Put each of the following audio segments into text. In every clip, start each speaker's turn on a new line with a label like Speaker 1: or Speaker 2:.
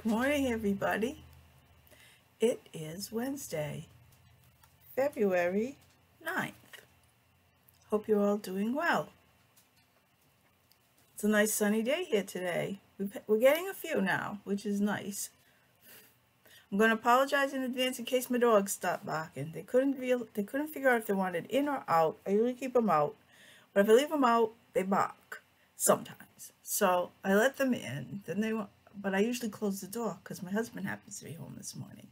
Speaker 1: Good morning, everybody. It is Wednesday, February 9th. Hope you're all doing well. It's a nice sunny day here today. We're getting a few now, which is nice. I'm going to apologize in advance in case my dogs stop barking. They couldn't figure out if they wanted in or out. I usually keep them out, but if I leave them out, they bark sometimes. So I let them in. But I usually close the door because my husband happens to be home this morning.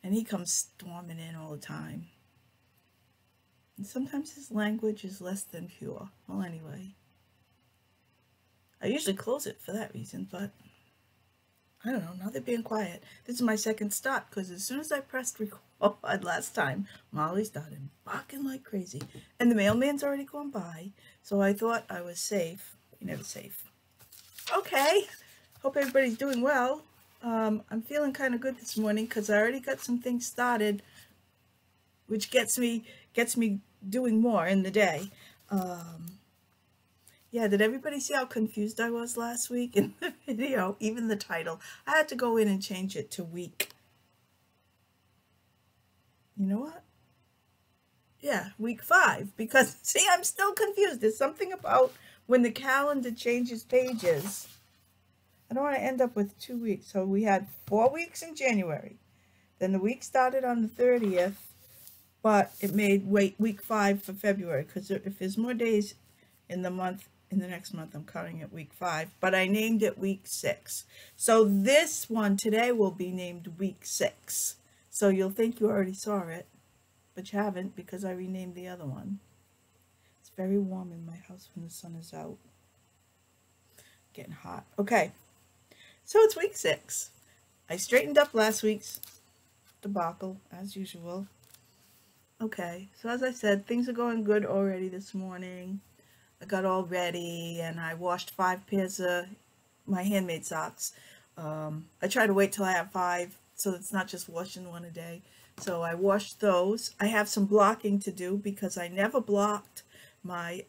Speaker 1: And he comes storming in all the time. And sometimes his language is less than pure. Well, anyway. I usually close it for that reason, but I don't know, now they're being quiet. This is my second stop because as soon as I pressed record last time, Molly started barking like crazy. And the mailman's already gone by, so I thought I was safe. You're never safe. Okay. Hope everybody's doing well. I'm feeling kind of good this morning because I already got some things started, which gets me doing more in the day. Yeah, did everybody see how confused I was last week in the video? Even the title. I had to go in and change it to week. You know what? Yeah, week 5. Because, see, I'm still confused. There's something about when the calendar changes pages. I don't want to end up with 2 weeks. So we had 4 weeks in January. Then the week started on the 30th, but it made week 5 for February. Because if there's more days in the next month, I'm counting it week 5. But I named it week 6. So this one today will be named week 6. So you'll think you already saw it, but you haven't because I renamed the other one. It's very warm in my house when the sun is out. Getting hot. Okay. So it's week 6. I straightened up last week's debacle, as usual. Okay, so as I said, things are going good already this morning. I got all ready, and I washed 5 pairs of my handmade socks. I try to wait till I have 5, so it's not just washing one a day. So I washed those. I have some blocking to do because I never blocked my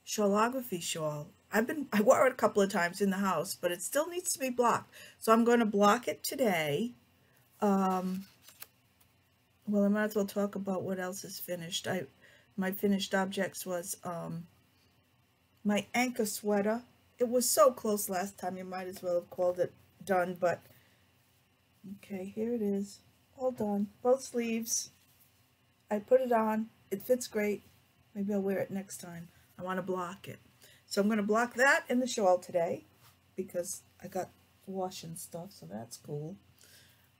Speaker 1: shawlography shawl. I wore it a couple of times in the house, but it still needs to be blocked. So I'm going to block it today. Well, I might as well talk about what else is finished. My finished objects was my anchor sweater. It was so close last time, you might as well have called it done, but okay, here it is. All done. Both sleeves. I put it on. It fits great. Maybe I'll wear it next time. I want to block it. So I'm going to block that in the shawl today because I got washing stuff, so that's cool.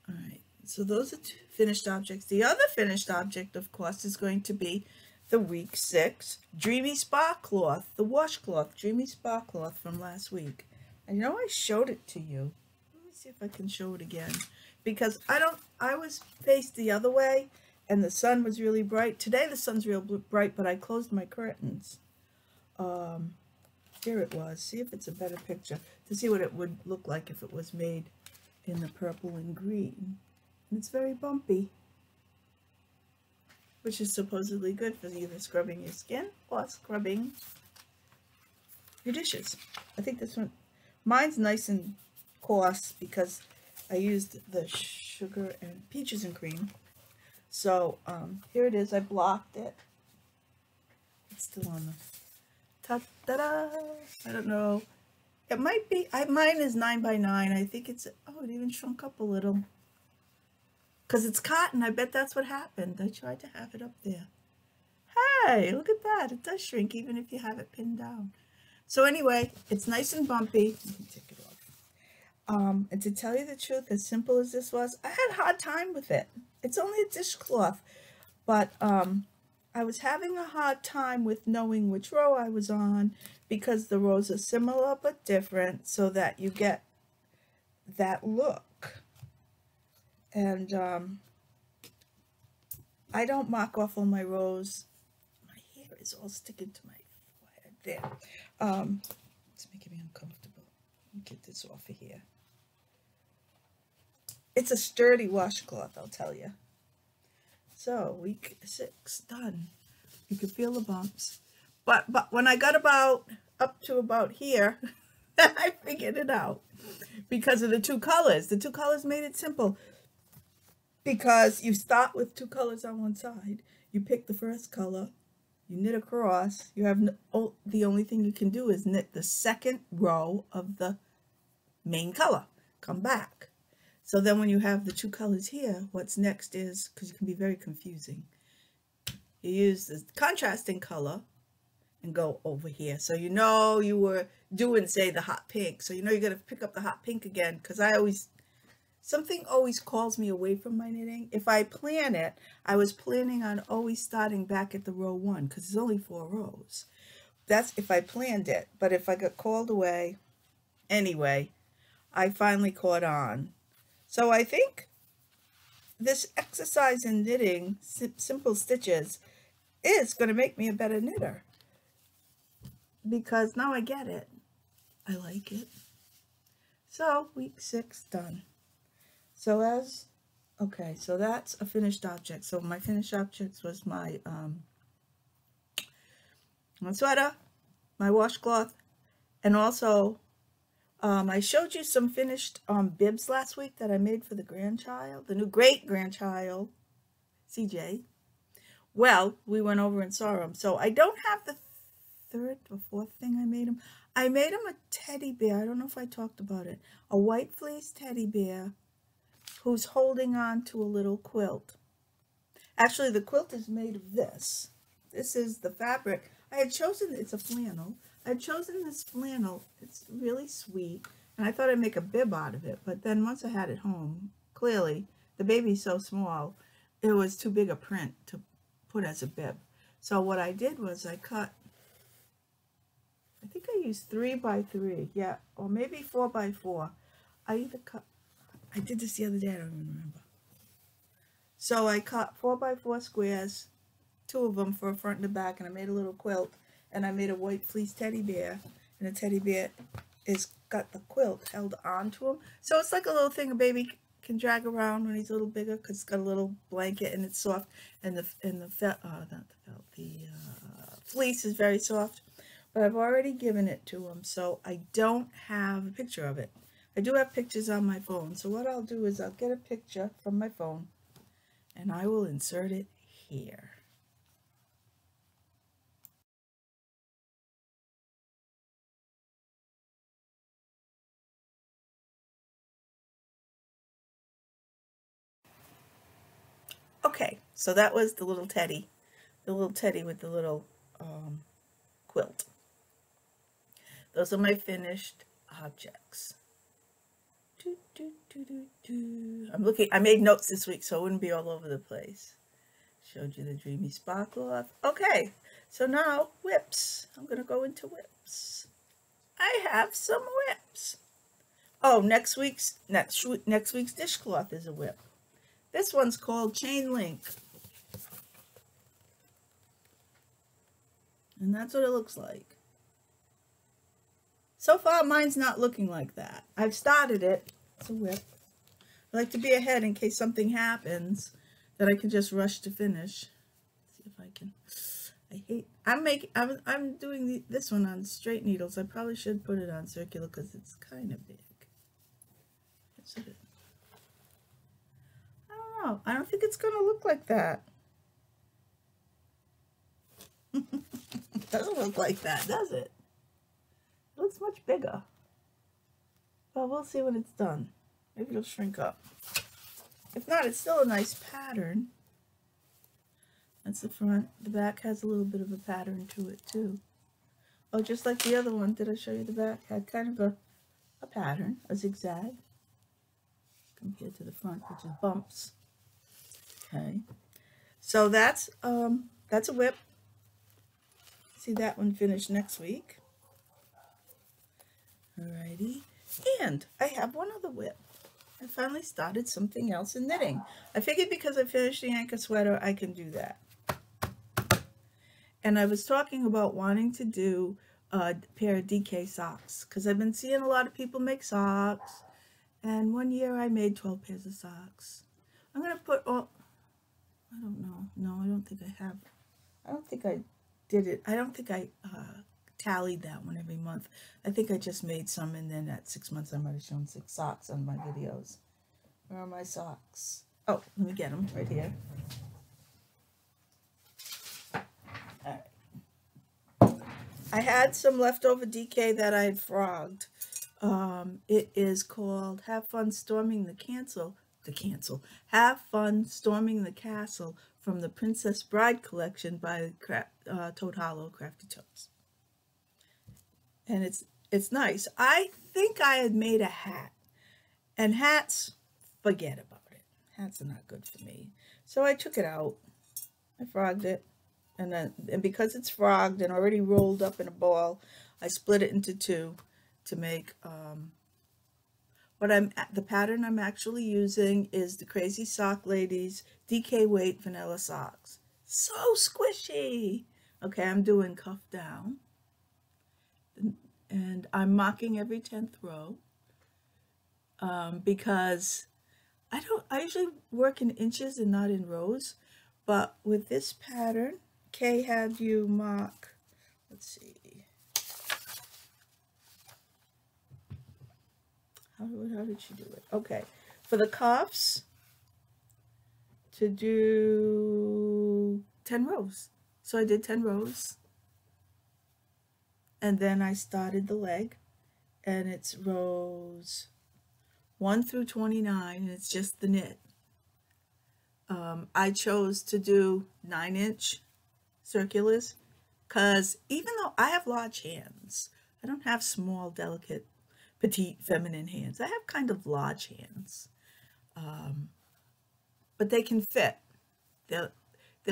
Speaker 1: All right, so those are 2 finished objects. The other finished object, of course, is going to be the week 6 Dreamy Spa Cloth, the washcloth, Dreamy Spa Cloth from last week. I know I showed it to you. Let me see if I can show it again because I was faced the other way and the sun was really bright. Today the sun's real bright, but I closed my curtains. Here it was. See if it's a better picture to see what it would look like if it was made in the purple and green. And it's very bumpy, which is supposedly good for either scrubbing your skin or scrubbing your dishes. I think this one, mine's nice and coarse because I used the sugar and peaches and cream. So here it is. I blocked it. It's still on the ta-da! I don't know. It might be, mine is 9 by 9. I think it's, oh, it even shrunk up a little. Because it's cotton. I bet that's what happened. I tried to have it up there. Hey, look at that. It does shrink even if you have it pinned down. So anyway, it's nice and bumpy. Let me take it off. And to tell you the truth, as simple as this was, I had a hard time with it. It's only a dishcloth. But I was having a hard time with knowing which row I was on because the rows are similar but different so that you get that look. And I don't mark off all my rows. My hair is all sticking to my forehead there. It's making me uncomfortable. Let me get this off of here. It's a sturdy washcloth, I'll tell you. So week 6 done. You can feel the bumps, but when I got up to about here, I figured it out because of the two colors. The two colors made it simple because you start with two colors on one side. You pick the first color, you knit across. You have the only thing you can do is knit the second row of the main color. Come back. So then when you have the two colors here, what's next is, because it can be very confusing, you use the contrasting color and go over here. So you know you were doing, say, the hot pink. So you know you're going to pick up the hot pink again, because something always calls me away from my knitting. If I plan it, I was planning on always starting back at the row 1, because there's only 4 rows. That's if I planned it. But if I got called away, anyway, I finally caught on. So I think this exercise in knitting simple stitches is going to make me a better knitter, because now I get it. I like it. So week 6 done. So okay, so that's a finished object. So my finished objects was my sweater, my washcloth, and also I showed you some finished bibs last week that I made for the grandchild, the new great-grandchild, CJ. Well, we went over and saw him. So I don't have the 3rd or 4th thing I made him. I made him a teddy bear. I don't know if I talked about it. A white fleece teddy bear who's holding on to a little quilt. Actually, the quilt is made of this. This is the fabric. I had chosen, it's a flannel. I had chosen this flannel. It's really sweet. And I thought I'd make a bib out of it. But then once I had it home, clearly, the baby's so small, it was too big a print to put as a bib. So what I did was I cut, I think I used 3 by 3, yeah, or maybe 4 by 4. I did this the other day, I don't even remember. So I cut 4 by 4 squares, 2 of them for a front and a back, and I made a little quilt, and I made a white fleece teddy bear, and the teddy bear is got the quilt held onto him. So it's like a little thing a baby can drag around when he's a little bigger, because it's got a little blanket and it's soft, and the fleece is very soft. But I've already given it to him, so I don't have a picture of it. I do have pictures on my phone, so what I'll do is I'll get a picture from my phone and I will insert it here. Okay, so that was the little teddy with the little quilt. Those are my finished objects. I made notes this week so it wouldn't be all over the place. Showed you the dreamy sparkle of. Okay, so now whips. I'm gonna go into whips. I have some whips. Oh, next week's dishcloth is a whip. This one's called Chain Link. And that's what it looks like. So far, mine's not looking like that. I've started it. It's a whip. I like to be ahead in case something happens that I can just rush to finish. Let's see if I can. I'm doing this one on straight needles. I probably should put it on circular because it's kind of big. I don't know. I don't think it's going to look like that. It doesn't look like that, does it? It looks much bigger. Well, we'll see when it's done. Maybe it'll shrink up. If not, it's still a nice pattern. That's the front. The back has a little bit of a pattern to it, too. Oh, just like the other one, did I show you the back? Had kind of a pattern, a zigzag, compared to the front, which is bumps. Okay. So that's a whip. See that one finished next week. Alrighty. And I have one other whip. I finally started something else in knitting. I figured because I finished the anchor sweater, I can do that. And I was talking about wanting to do a pair of DK socks, because I've been seeing a lot of people make socks. And one year I made 12 pairs of socks. I'm going to put all, I don't know. No, I don't think I have. I don't think I did it. I don't think I tallied that one every month. I think I just made some, and then at 6 months I might have shown 6 socks on my videos. Where are my socks? Oh, let me get them right here. All right. I had some leftover DK that I had frogged. It is called Have Fun Storming the Castle. Have Fun Storming the Castle from the Princess Bride collection by Toad Hollow Crafty Toads. And it's nice. I think I had made a hat. And hats, forget about it. Hats are not good for me. So I took it out. I frogged it. And because it's frogged and already rolled up in a ball, I split it into 2 to make the pattern I'm actually using is the Crazy Sock Ladies DK Weight Vanilla Socks. So squishy. Okay, I'm doing cuff down. And I'm marking every 10th row because I usually work in inches and not in rows. But with this pattern, Kay had you mark, let's see. How did she do it? Okay, for the cuffs, to do 10 rows. So I did 10 rows. And then I started the leg, and it's rows 1 through 29, and it's just the knit. I chose to do 9-inch circulars because even though I have large hands, I don't have small, delicate, petite, feminine hands. I have kind of large hands, but they can fit. They're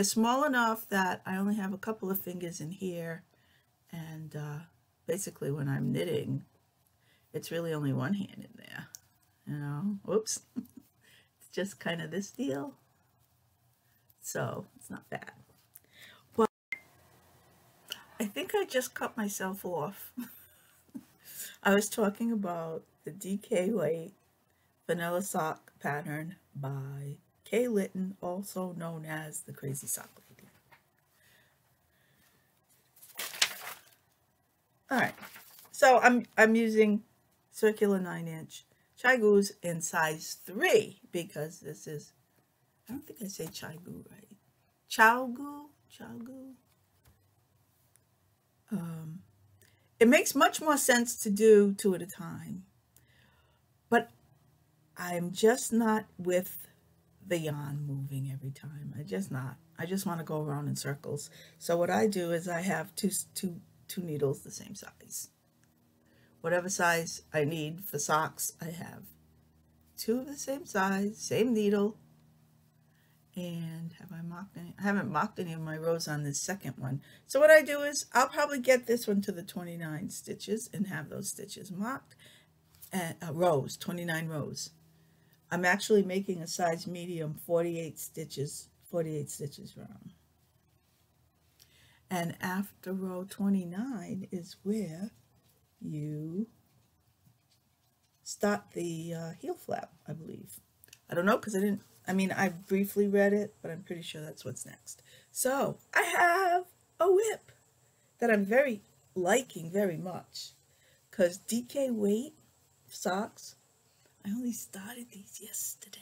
Speaker 1: small enough that I only have a couple of fingers in here, and basically when I'm knitting, it's really only one hand in there, you know. Whoops. It's just kind of this deal, so it's not bad. Well, I think I just cut myself off. I was talking about the DK Weight Vanilla Sock pattern by Kay Litton, also known as the Crazy Sock Lady. All right, so I'm using circular 9-inch Chai-Goo in size 3 because this is, I don't think I say Chai-Goo right. Chao-Goo. It makes much more sense to do 2 at a time, but I'm just not with the yarn moving every time. I just want to go around in circles. So what I do is I have two needles the same size. Whatever size I need for socks, I have 2 of the same size, same needle. And have I marked any? I haven't marked any of my rows on this second one. So what I do is I'll probably get this one to the 29 stitches and have those stitches marked. And rows, 29 rows. I'm actually making a size medium, 48 stitches round. And after row 29 is where you start the heel flap, I believe. I don't know because I briefly read it, but I'm pretty sure that's what's next. So I have a whip that I'm liking very much because DK Weight socks, I only started these yesterday.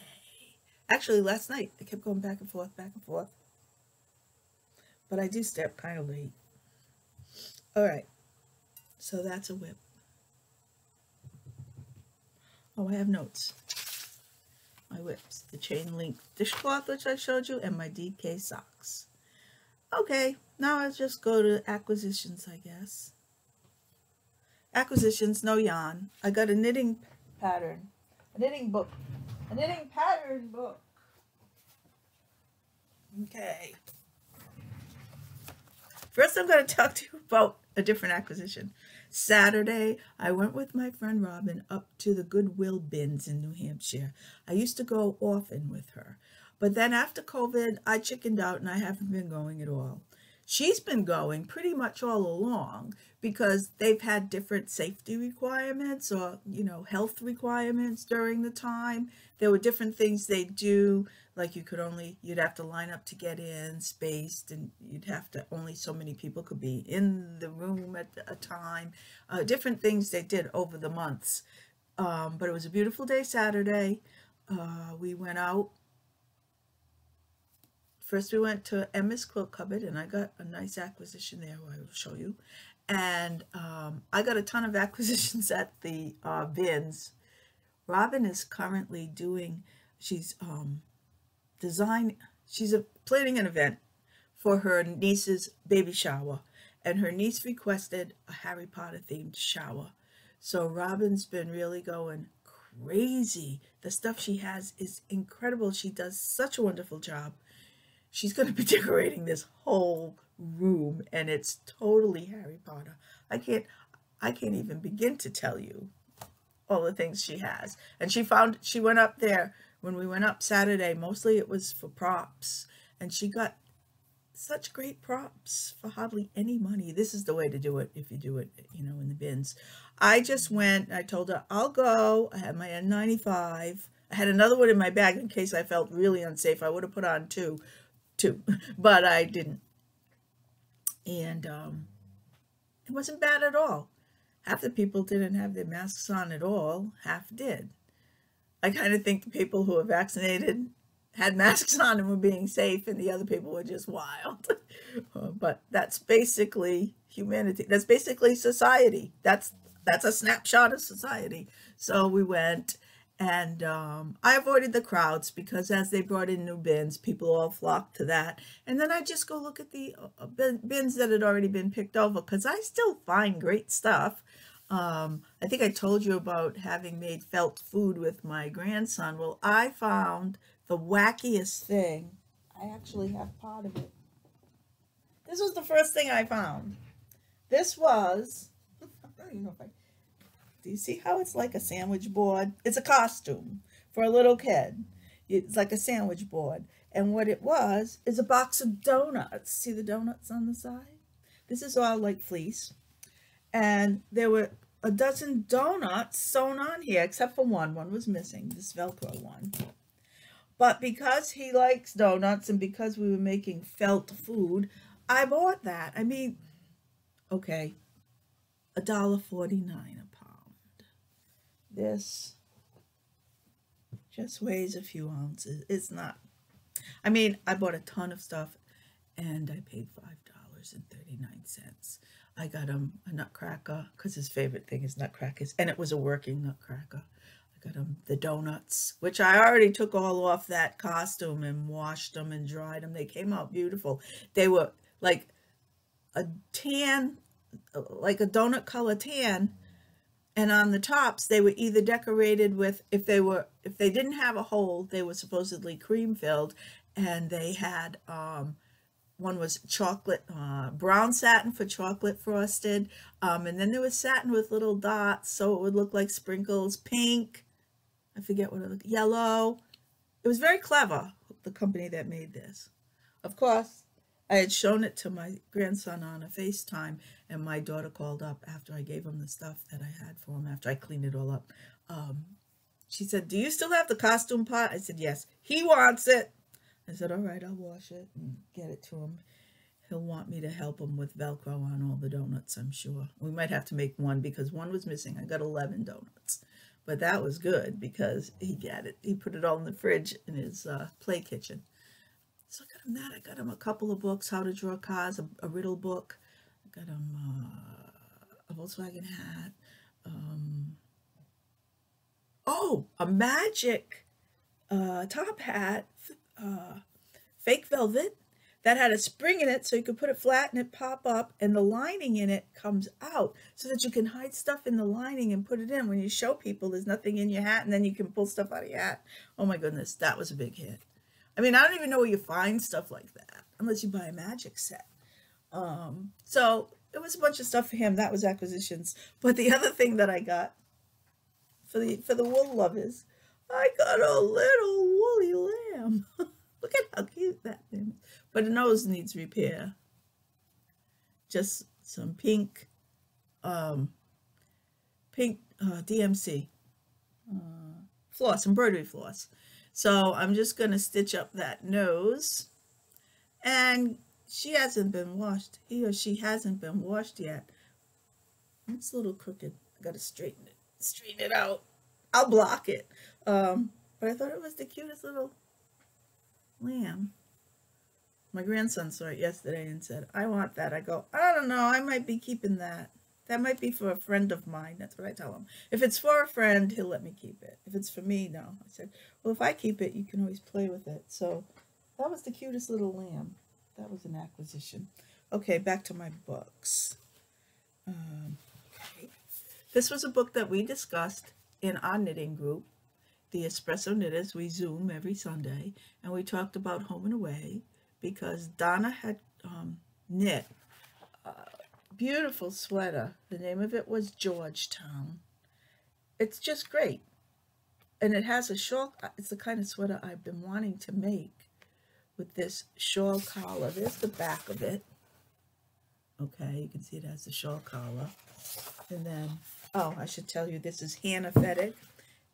Speaker 1: Actually, last night. I kept going back and forth. But I do stay up kind of late. All right, so that's a whip. Oh, I have notes. My whips, the chain link dishcloth, which I showed you, and my DK socks. Okay, now I'll just go to acquisitions, I guess. Acquisitions, no yarn. I got a knitting pattern, a knitting pattern book. Okay. First, I'm going to talk to you about a different acquisition. Saturday, I went with my friend Robin up to the Goodwill bins in New Hampshire. I used to go often with her, but then after COVID, I chickened out and I haven't been going at all. She's been going pretty much all along because they've had different safety requirements or, you know, health requirements during the time. There were different things they do, like you'd have to line up to get in, spaced, and you'd have to, only so many people could be in the room at a time. Different things they did over the months. But it was a beautiful day Saturday. We went out. First, we went to Emma's Quilt Cupboard, and I got a nice acquisition there, I will show you. And I got a ton of acquisitions at the bins. Robin is currently doing, she's planning an event for her niece's baby shower. And her niece requested a Harry Potter themed shower. So Robin's been really going crazy. The stuff she has is incredible. She does such a wonderful job. She's going to be decorating this whole room, and it's totally Harry Potter. I can't even begin to tell you all the things she has. And she went up there when we went up Saturday. Mostly it was for props, and she got such great props for hardly any money. This is the way to do it if you do it, you know, in the bins. I just went, I told her, I'll go. I had my N95. I had another one in my bag in case I felt really unsafe. I would have put on two, but I didn't. And it wasn't bad at all. Half the people didn't have their masks on at all. Half did. I kind of think the people who were vaccinated had masks on and were being safe, and the other people were just wild. But that's basically humanity. That's basically society. That's a snapshot of society. So we went, and I avoided the crowds because as they brought in new bins, people all flocked to that. And then I just go look at the bins that had already been picked over, because I still find great stuff. I think I told you about having made felt food with my grandson. Well, I found the wackiest thing. I actually have part of it. This was the first thing I found. This was, I don't even know if I, do you see how it's like a sandwich board? It's a costume for a little kid. It's like a sandwich board. And what it was is a box of donuts. See the donuts on the side? This is all like fleece. And there were a dozen donuts sewn on here, except for one. One was missing, this Velcro one. But because he likes donuts and because we were making felt food, I bought that. I mean, okay, $1.49 a pound. This just weighs a few ounces. It's not, I mean, I bought a ton of stuff and I paid $5.39. I got him a nutcracker because his favorite thing is nutcrackers, and it was a working nutcracker. I got him the donuts, which I already took all off that costume and washed them and dried them. They came out beautiful. They were like a tan, like a donut color tan, and on the tops they were either decorated with, if they didn't have a hole, they were supposedly cream filled, and they had one was chocolate, brown satin for chocolate frosted, and then there was satin with little dots so it would look like sprinkles, pink, I forget what it looked, yellow. It was very clever, the company that made this. Of course, I had shown it to my grandson on a FaceTime, and my daughter called up after I gave him the stuff that I had for him, after I cleaned it all up. She said, "Do you still have the costume pot?" I said, "Yes." "He wants it." I said, "All right, I'll wash it and get it to him." He'll want me to help him with Velcro on all the donuts, I'm sure. We might have to make one because one was missing. I got 11 donuts. But that was good because he got it. He put it all in the fridge in his play kitchen. So I got him that. I got him a couple of books, How to Draw Cars, a riddle book. I got him a Volkswagen hat. Oh, a magic top hat, fake velvet, that had a spring in it so you could put it flat and it pop up, and the lining in it comes out so that you can hide stuff in the lining and put it in. When you show people there's nothing in your hat, and then you can pull stuff out of your hat. Oh my goodness, that was a big hit. I mean, I don't even know where you find stuff like that unless you buy a magic set. So it was a bunch of stuff for him. That was acquisitions. But the other thing that I got for the wool lovers, I got a little woolly lamb. Look at how cute that thing is. But the nose needs repair. just some pink DMC floss, embroidery floss. So I'm just going to stitch up that nose. And she hasn't been washed. He or she hasn't been washed yet. It's a little crooked. I got to straighten it out. I'll block it. But I thought it was the cutest little lamb. My grandson saw it yesterday and said, I want that. I go, I don't know. I might be keeping that. That might be for a friend of mine. That's what I tell him. If it's for a friend, he'll let me keep it. If it's for me, no. I said, well, if I keep it, you can always play with it. So that was the cutest little lamb. That was an acquisition. Okay, back to my books. Okay. This was a book that we discussed in our knitting group, the Espresso Knitters. We Zoom every Sunday, and we talked about Home and Away because Donna had knit a beautiful sweater. The name of it was Georgetown. It's just great. And it has a shawl. It's the kind of sweater I've been wanting to make with this shawl collar. There's the back of it. Okay, you can see it has the shawl collar. And then, oh, I should tell you, this is Hannah Fettig.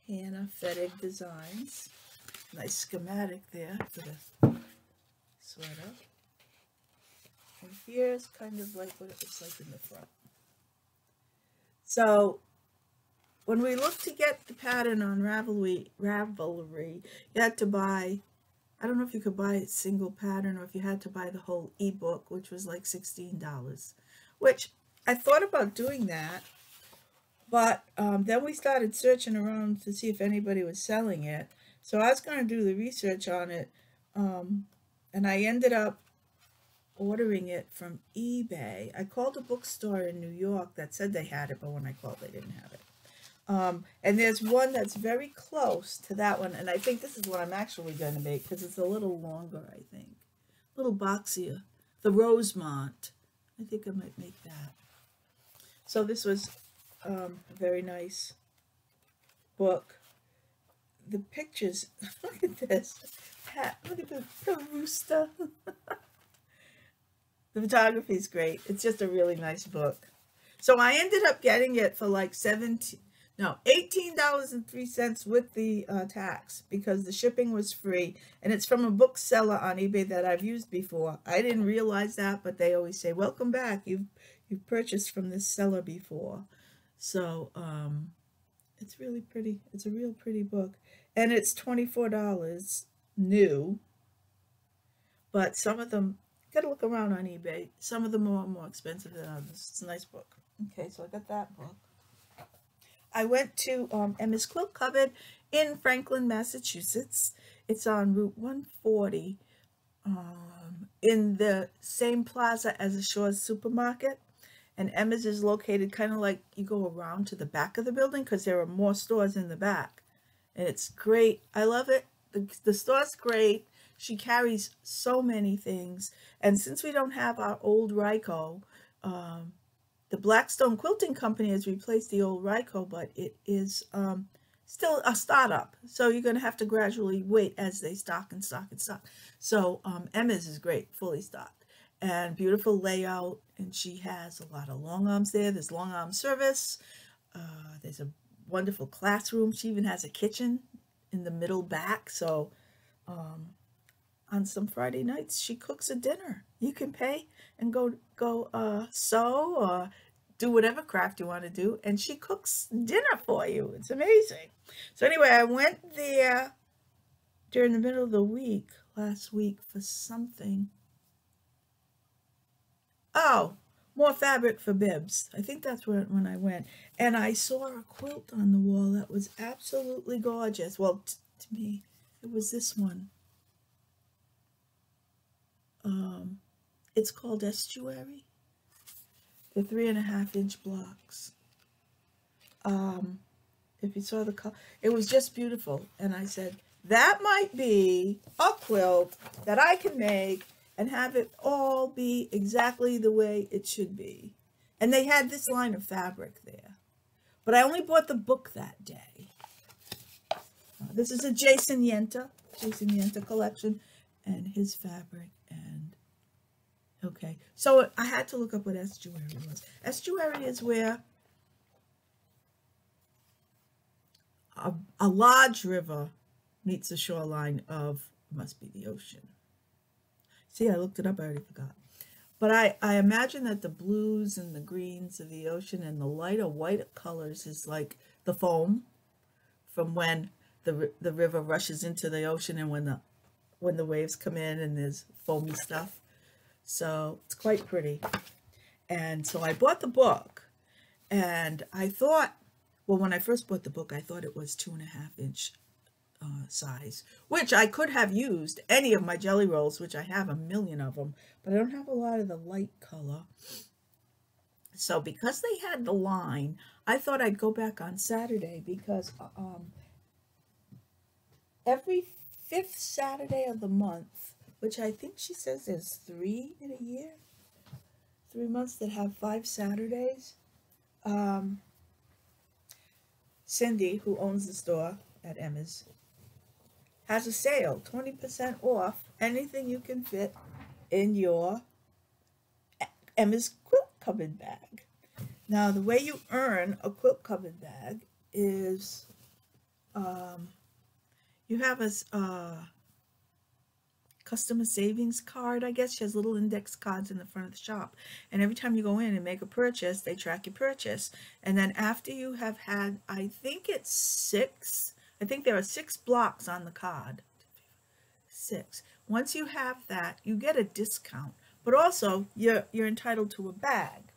Speaker 1: Hannah Fettig Designs. Nice schematic there for the sweater. And here's kind of like what it looks like in the front. So when we looked to get the pattern on Ravelry, you had to buy, I don't know if you could buy a single pattern or if you had to buy the whole ebook, which was like $16, which I thought about doing that. But then we started searching around to see if anybody was selling it. So I was going to do the research on it. And I ended up ordering it from eBay. I called a bookstore in New York that said they had it, but when I called, they didn't have it. And there's one that's very close to that one. And I think this is what I'm actually going to make because it's a little longer, I think. A little boxier. The Rosemont. I think I might make that. So this was a very nice book. The pictures, look at this. Look at the rooster. The photography is great. It's just a really nice book. So I ended up getting it for like $18.03 with the tax because the shipping was free, and it's from a bookseller on eBay that I've used before. I didn't realize that, but they always say, welcome back. You've purchased from this seller before. So it's really pretty. It's a real pretty book. And it's $24 new. But some of them, got to look around on eBay. Some of them are more expensive than others. It's a nice book. Okay, so I got that book. I went to Emma's Quilt Cupboard in Franklin, Massachusetts. It's on Route 140 in the same plaza as the Shores Supermarket. And Emma's is located kind of like you go around to the back of the building because there are more stores in the back. And it's great. I love it. The store's great. She carries so many things. And since we don't have our old Ryco, the Blackstone Quilting Company has replaced the old Ryco, but it is still a startup. So you're going to have to gradually wait as they stock and stock and stock. So Emma's is great, fully stocked. And beautiful layout. And she has a lot of long arms there. There's long arm service. There's a wonderful classroom. She even has a kitchen in the middle back. So on some Friday nights, she cooks a dinner. You can pay and go sew or do whatever craft you want to do, and she cooks dinner for you. It's amazing. So anyway, I went there during the middle of the week, last week, for something. Oh, more fabric for bibs. I think that's when I went. And I saw a quilt on the wall that was absolutely gorgeous. Well, to me, it was this one. It's called Estuary. The 3.5-inch blocks. If you saw the color, it was just beautiful. And I said, that might be a quilt that I can make and have it all be exactly the way it should be. And they had this line of fabric there. But I only bought the book that day. This is a Jason Yenta collection and his fabric. And Okay, so I had to look up what estuary was. Estuary is where a large river meets the shoreline of, must be the ocean. See, I looked it up, I already forgot. But I imagine that the blues and the greens of the ocean and the lighter white colors is like the foam from when the river rushes into the ocean and when the waves come in and there's foamy stuff. So it's quite pretty. And so I bought the book, and I thought, well, when I first bought the book, I thought it was 2.5-inch size, which I could have used any of my jelly rolls, which I have a million of them, but I don't have a lot of the light color. So because they had the line, I thought I'd go back on Saturday, because every 5th Saturday of the month, which I think she says there's 3 in a year, 3 months that have 5 Saturdays. Cindy, who owns the store at Emma's, has a sale, 20% off anything you can fit in your Emma's quilt cupboard bag. Now, the way you earn a quilt cupboard bag is you have a customer savings card, I guess. She has little index cards in the front of the shop. And every time you go in and make a purchase, they track your purchase. And then after you have had, I think it's 6, I think there are 6 blocks on the card. 6. Once you have that, you get a discount. But also, you're entitled to a bag.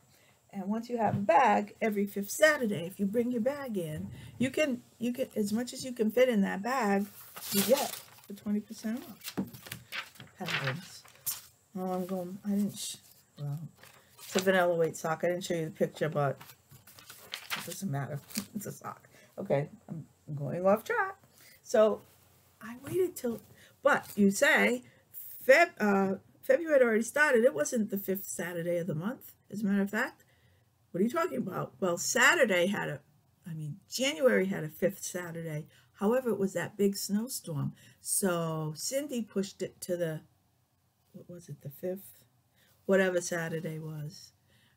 Speaker 1: And once you have a bag, every 5th Saturday, if you bring your bag in, you can as much as you can fit in that bag, you get for 20% off. Patterns. Oh, well, it's a vanilla weight sock. I didn't show you the picture, but it doesn't matter. It's a sock. Okay, I'm going off track. So I waited till, but you say February had already started. It wasn't the 5th Saturday of the month. As a matter of fact, what are you talking about? Well, January had a 5th Saturday. However, it was that big snowstorm. So Cindy pushed it to the, what was it, the 5th? Whatever Saturday was.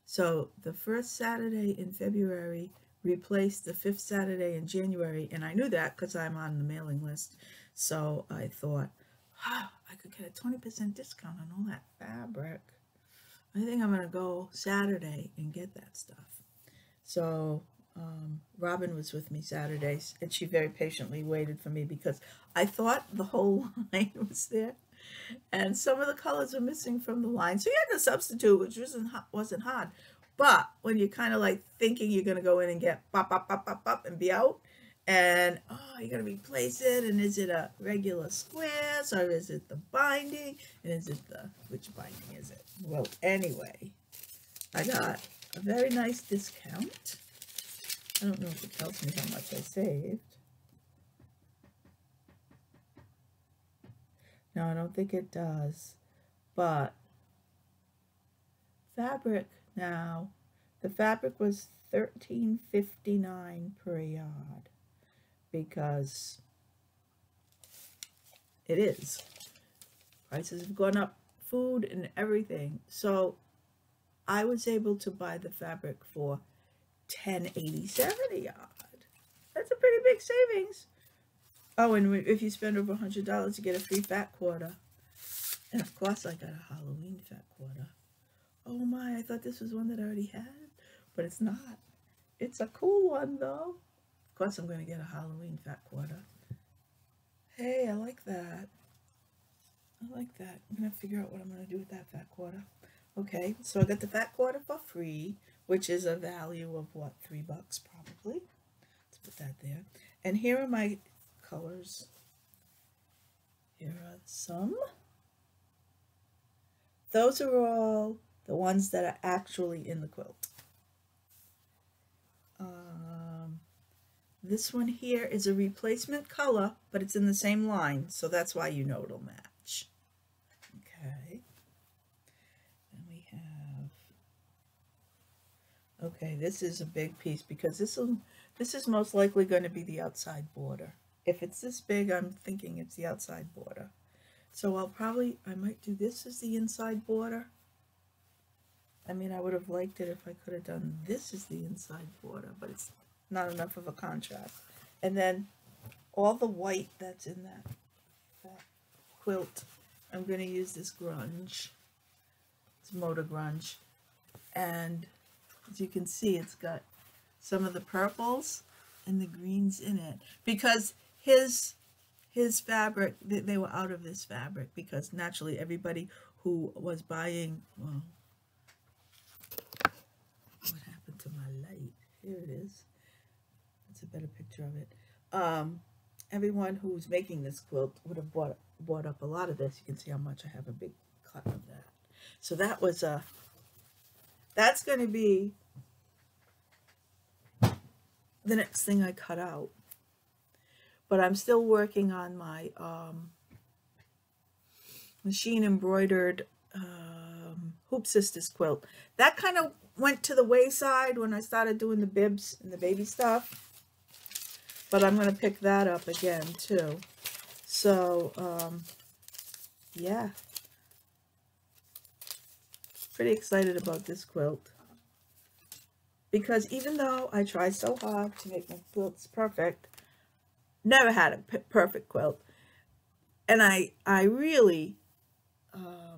Speaker 1: So the 1st Saturday in February replaced the 5th Saturday in January. And I knew that because I'm on the mailing list. So I thought, I could get a 20% discount on all that fabric. I think I'm going to go Saturday and get that stuff. So Robin was with me Saturdays, and she very patiently waited for me because I thought the whole line was there, and some of the colors were missing from the line. So you had to substitute, which wasn't hard. But when you're kind of like thinking you're going to go in and get pop, pop, pop, pop, pop, and be out, and you're going to replace it, and is it a regular squares, or is it the binding, and is it which binding is it? Well, anyway, I got a very nice discount. I don't know if it tells me how much I saved. No, I don't think it does. But fabric now, the fabric was $13.59 per yard, because it is. Prices have gone up, food and everything. So I was able to buy the fabric for $10.87 a yard. That's a pretty big savings. Oh, and if you spend over $100, you get a free fat quarter. And of course, I got a Halloween fat quarter. Oh my, I thought this was one that I already had, but it's not. It's a cool one though. Of course, I'm going to get a Halloween fat quarter. Hey, I like that. I like that. I'm going to figure out what I'm going to do with that fat quarter. Okay, so I got the fat quarter for free, which is a value of what, $3 probably. Let's put that there. And here are my colors. Here are some. Those are all the ones that are actually in the quilt. This one here is a replacement color, but it's in the same line, so that's why you know it'll match. Okay. And we have, okay, this is a big piece because this is most likely going to be the outside border. If it's this big, I'm thinking it's the outside border. So I might do this as the inside border. I mean, I would have liked it if I could have done this as the inside border, but it's not enough of a contrast. And then all the white that's in that quilt, I'm going to use this grunge. It's motor grunge. And as you can see, it's got some of the purples and the greens in it. Because his fabric, they were out of this fabric, because naturally everybody who was buying, well, what happened to my light? Here it is. That's a better picture of it. Everyone who's making this quilt would have bought up a lot of this. You can see how much I have a big cut of that. So that was that's going to be the next thing I cut out. But I'm still working on my machine embroidered Hoop Sisters quilt. That kind of went to the wayside when I started doing the bibs and the baby stuff. But I'm going to pick that up again too. So, yeah. Pretty excited about this quilt. Because even though I try so hard to make my quilts perfect, never had a perfect quilt. And I really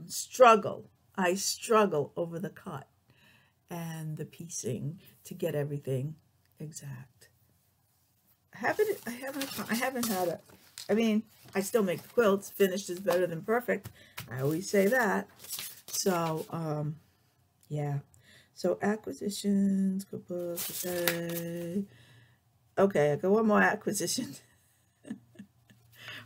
Speaker 1: struggle. I struggle over the cut and the piecing to get everything exact. I haven't had it. I mean, I still make the quilts. Finished is better than perfect. I always say that. So, yeah. So acquisitions, cookbook, okay, I got one more acquisition.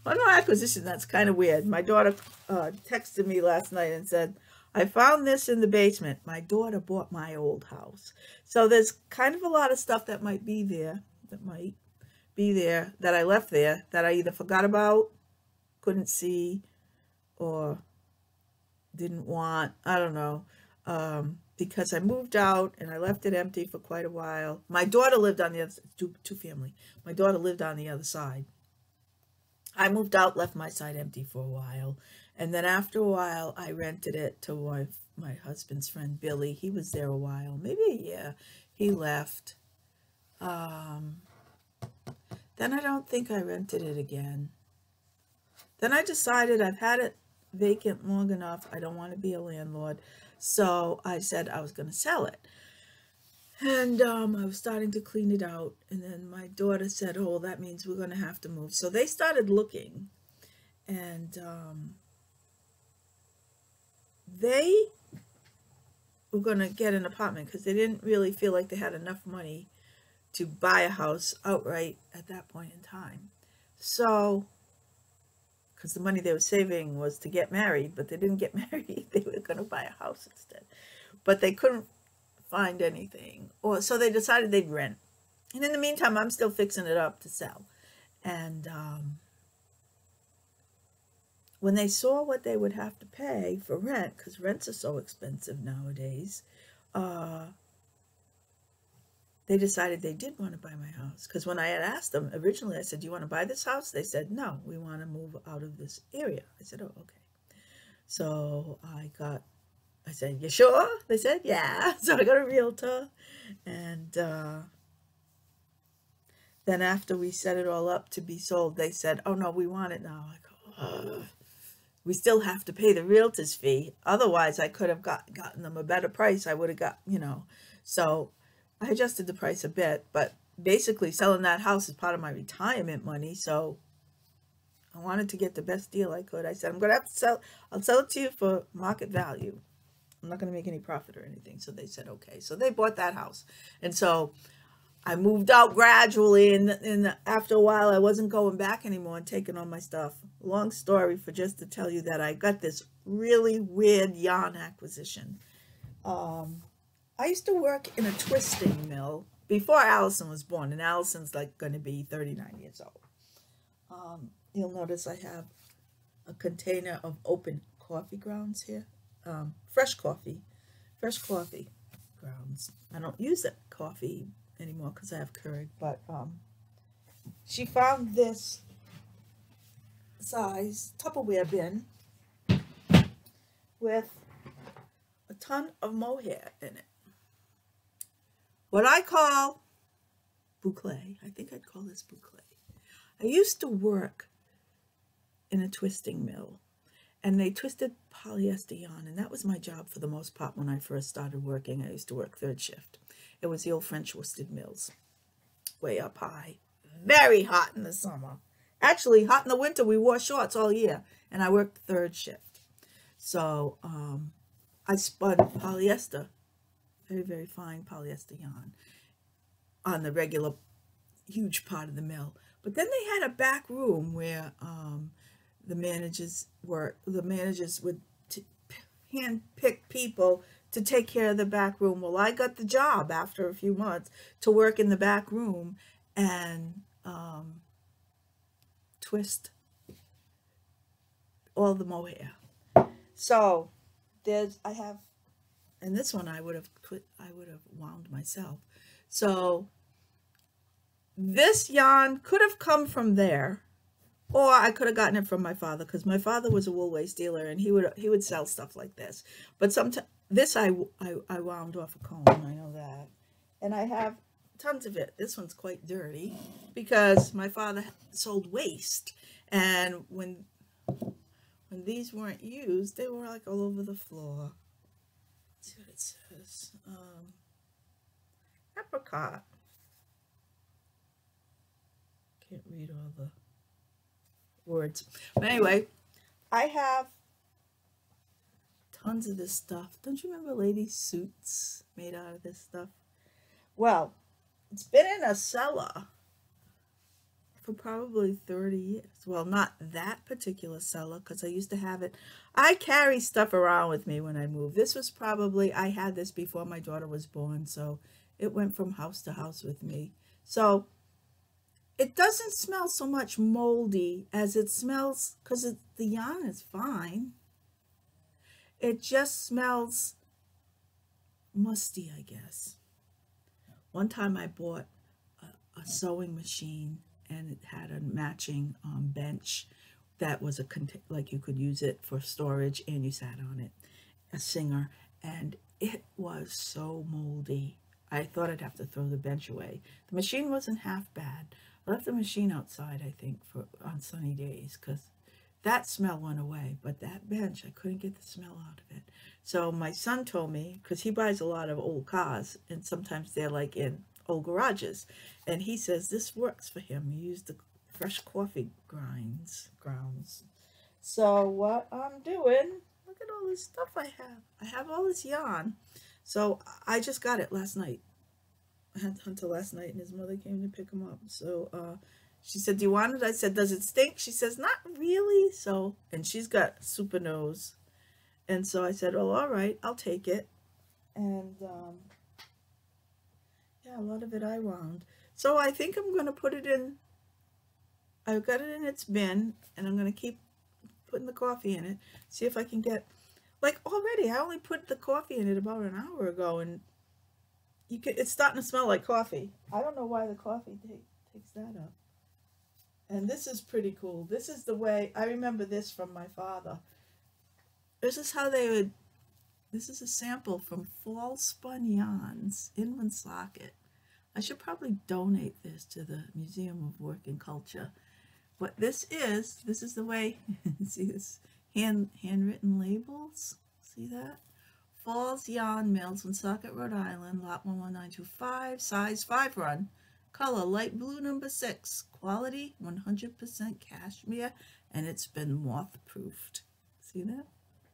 Speaker 1: One more acquisition that's kind of weird. My daughter texted me last night and said, I found this in the basement. My daughter bought my old house. So there's kind of a lot of stuff that might be there, that I left there, that I either forgot about, couldn't see, or didn't want. I don't know. Because I moved out and I left it empty for quite a while. My daughter lived on the other, two family. My daughter lived on the other side. I moved out, left my side empty for a while. And then after a while, I rented it to my husband's friend, Billy. He was there a while, maybe a year. He left. Then I don't think I rented it again. Then I decided I've had it vacant long enough. I don't want to be a landlord. So I said I was going to sell it. And I was starting to clean it out. And then my daughter said, oh, well, that means we're going to have to move. So they started looking. And they were going to get an apartment because they didn't really feel like they had enough money to buy a house outright at that point in time. So, because the money they were saving was to get married, but they didn't get married. They were going to buy a house instead. But they couldn't find anything. So they decided they'd rent. And in the meantime, I'm still fixing it up to sell. And when they saw what they would have to pay for rent, because rents are so expensive nowadays, they decided they did want to buy my house. Because when I had asked them, originally I said, do you want to buy this house? They said, no, we want to move out of this area. I said, oh, okay. So I said, you sure? They said, yeah. So I got a realtor. And then after we set it all up to be sold, they said, oh, no, we want it now. I go, we still have to pay the realtor's fee. Otherwise, I could have gotten them a better price. I would have got, So I adjusted the price a bit, but basically selling that house is part of my retirement money. So I wanted to get the best deal I could. I said, I'm going to have to I'll sell it to you for market value. I'm not going to make any profit or anything. So they said, okay. So they bought that house. And so I moved out gradually. And after a while, I wasn't going back anymore and taking all my stuff. Long story for just to tell you that I got this really weird yarn acquisition. I used to work in a twisting mill before Allison was born. And Allison's like going to be 39 years old. You'll notice I have a container of open coffee grounds here. Fresh coffee grounds. I don't use that coffee anymore because I have Keurig, but she found this size Tupperware bin with a ton of mohair in it. What I call boucle. I think I'd call this boucle. I used to work in a twisting mill, and they twisted polyester yarn, and that was my job for the most part when I first started working. I used to work third shift. It was the old French worsted mills, way up high, very hot in the summer. Actually, hot in the winter. We wore shorts all year, and I worked third shift. So I spun polyester, very, very fine polyester yarn on the regular huge part of the mill. But then they had a back room where the managers would hand pick people to take care of the back room. Well, I got the job after a few months to work in the back room and twist all the mohair. So I have, and this one I would have wound myself. So this yarn could have come from there, or I could have gotten it from my father, because my father was a wool waste dealer, and he would sell stuff like this. But sometimes this I wound off a comb. I know that, and I have tons of it. This one's quite dirty because my father sold waste, and when these weren't used, they were like all over the floor. Let's see what it says. Apricot. Can't read all the words. But anyway, I have tons of this stuff. Don't you remember ladies' suits made out of this stuff? Well, it's been in a cellar for probably 30 years. Well, not that particular cellar, because I used to have it. I carry stuff around with me when I move. This was probably, I had this before my daughter was born, so it went from house to house with me. So it doesn't smell so much moldy as it smells, because the yarn is fine. It just smells musty, I guess. One time I bought a sewing machine, and it had a matching bench that was like you could use it for storage, and you sat on it, a Singer, and it was so moldy. I thought I'd have to throw the bench away. The machine wasn't half bad. I left the machine outside, I think, on sunny days, because that smell went away. But that bench, I couldn't get the smell out of it. So my son told me, because he buys a lot of old cars, and sometimes they're like in old garages, and he says this works for him. He used the fresh coffee grounds. So what I'm doing, look at all this stuff I have. I have all this yarn. So I just got it last night. I had Hunter last night, and his mother came to pick him up. So she said, do you want it? I said, does it stink? She says, not really. So, and she's got super nose. And so I said, well, all right, I'll take it. And yeah, a lot of it I wound. So I think I'm going to put it in, I've got it in its bin, and I'm going to keep putting the coffee in it. See if I can get, like already, I only put the coffee in it about an hour ago, and it's starting to smell like coffee. I don't know why the coffee takes that up. And this is pretty cool. This is the way, I remember this from my father. This is how they would, this is a sample from Fall Spun Yarns in Woonsocket. I should probably donate this to the Museum of Work and Culture. But this is the way, see this, handwritten labels, see that? Falls Yarn Mills, Woonsocket, Rhode Island, lot 11925, size 5 run, color light blue number 6, quality 100% cashmere, and it's been moth-proofed. See that?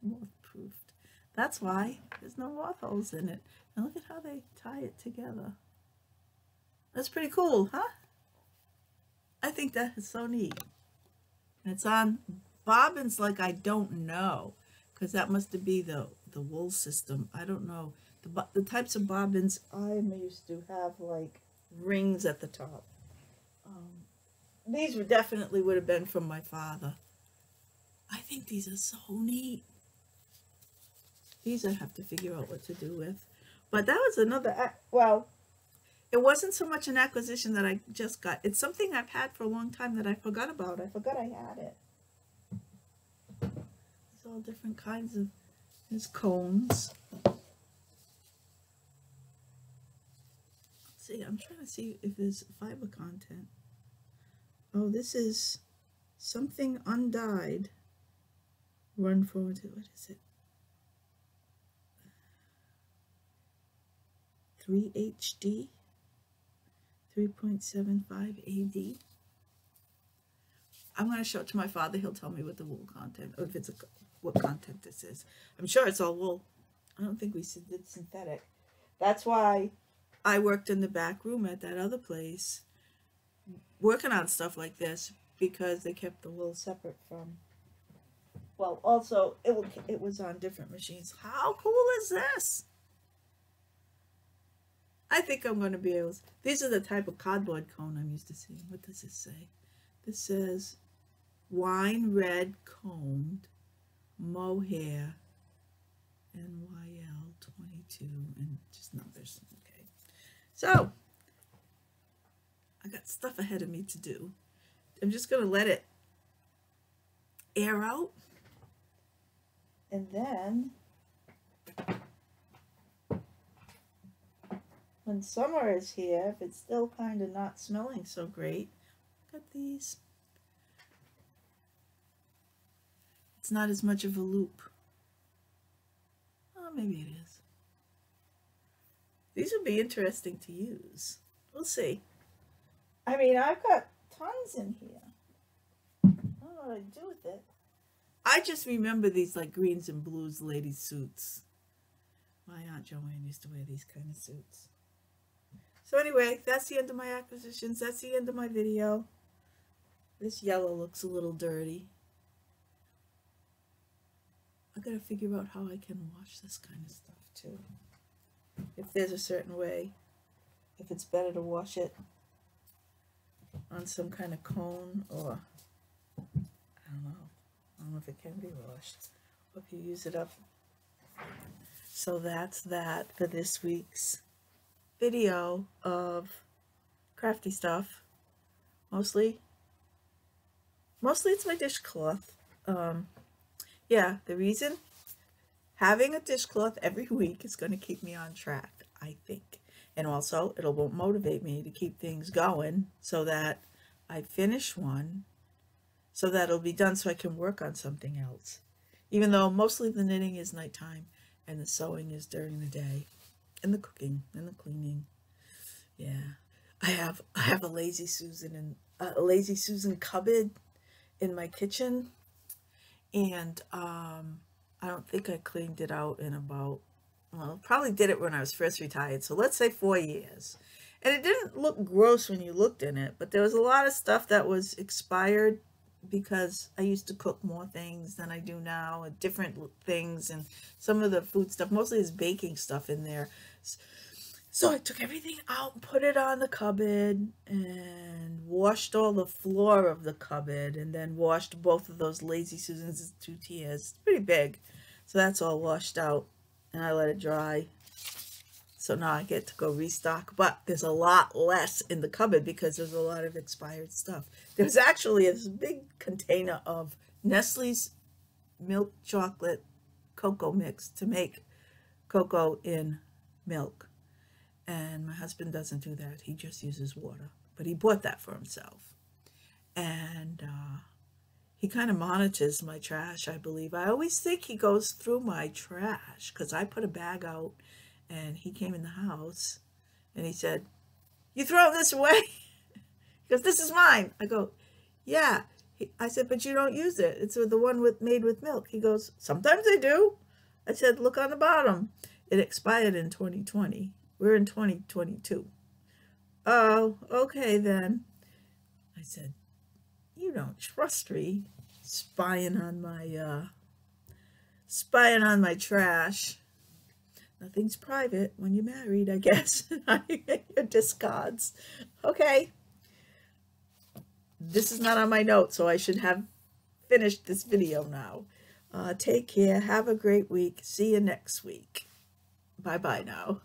Speaker 1: Moth-proofed. That's why there's no moth holes in it. And look at how they tie it together. That's pretty cool, huh? I think that is so neat. And it's on bobbins like I don't know, because that must be the wool system. I don't know. The types of bobbins I'm used to have like rings at the top. These definitely would have been from my father. I think these are so neat. These I have to figure out what to do with. But that was another, well, it wasn't so much an acquisition that I just got. It's something I've had for a long time that I forgot about. I forgot I had it. There's all different kinds of, there's cones. see, I'm trying to see if there's fiber content. Oh, this is something undyed. Run forward to, what is it? 3 HD, 3.75 AD. I'm going to show it to my father. He'll tell me what the wool content, or if it's what content this is. I'm sure it's all wool. I don't think we did synthetic. That's why I worked in the back room at that other place, working on stuff like this, because they kept the wool separate from. Well, also it was on different machines. How cool is this? I think I'm going to be able to. These are the type of cardboard cone I'm used to seeing. What does this say? This says wine red combed mohair NYL 22 and just numbers. Okay, so I got stuff ahead of me to do. I'm just going to let it air out, and then when summer is here, if it's still kind of not smelling so great, got these. It's not as much of a loop. Oh, maybe it is. These would be interesting to use. We'll see. I mean, I've got tons in here. I don't know what I'd do with it. I just remember these like greens and blues lady suits. My Aunt Joanne used to wear these kind of suits. So anyway, that's the end of my acquisitions. That's the end of my video. This yellow looks a little dirty. I gotta figure out how I can wash this kind of stuff too. If there's a certain way, if it's better to wash it on some kind of cone, or I don't know. I don't know if it can be washed, or if you use it up. So that's that for this week's video of crafty stuff. Mostly it's my dishcloth. Yeah, the reason having a dishcloth every week is going to keep me on track, I think. And also, it'll motivate me to keep things going so that I finish one, so that it'll be done so I can work on something else. Even though mostly the knitting is nighttime and the sewing is during the day, and the cooking and the cleaning. Yeah, I have a Lazy Susan cupboard in my kitchen, and I don't think I cleaned it out in about, well, probably did it when I was first retired, so let's say 4 years. And it didn't look gross when you looked in it, but there was a lot of stuff that was expired because I used to cook more things than I do now, and different things, and some of the food stuff, mostly is baking stuff in there. So I took everything out and put it on the cupboard and washed all the floor of the cupboard, and then washed both of those Lazy Susans 2 tiers. It's pretty big. So that's all washed out, and I let it dry. So now I get to go restock, but there's a lot less in the cupboard because there's a lot of expired stuff. There's actually this big container of Nestle's milk chocolate cocoa mix to make cocoa in milk. And my husband doesn't do that. He just uses water. But he bought that for himself. And he kind of monitors my trash, I believe. I always think he goes through my trash because I put a bag out, and he came in the house and he said, "You throw this away?" He goes, "This is mine." I go, "Yeah." I said, "But you don't use it. It's the one made with milk." He goes, "Sometimes I do." I said, "Look on the bottom. It expired in 2020. We're in 2022. "Oh, okay then." I said, "You don't trust me spying on my trash." Nothing's private when you're married, I guess. Your discards. Okay. This is not on my notes, so I should have finished this video now. Take care. Have a great week. See you next week. Bye-bye now.